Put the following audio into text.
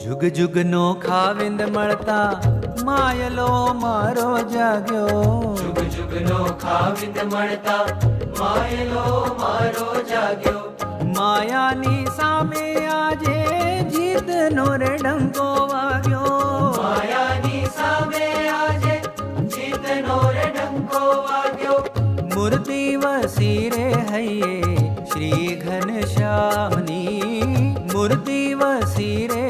जुग जुग नो खाविंद मळता मायलो मारो जाग्यो। जुग जुग नो खाविंद मळता मायलो मारो जाग्यो। मायानी सामे आजे जीत नो रे डंको वाग्यो। मायानी सामे आजे जीत नो रे डंको वाग्यो। मूर्ति वसी रे हये श्री घनश्यामनी मूर्ति वसी रे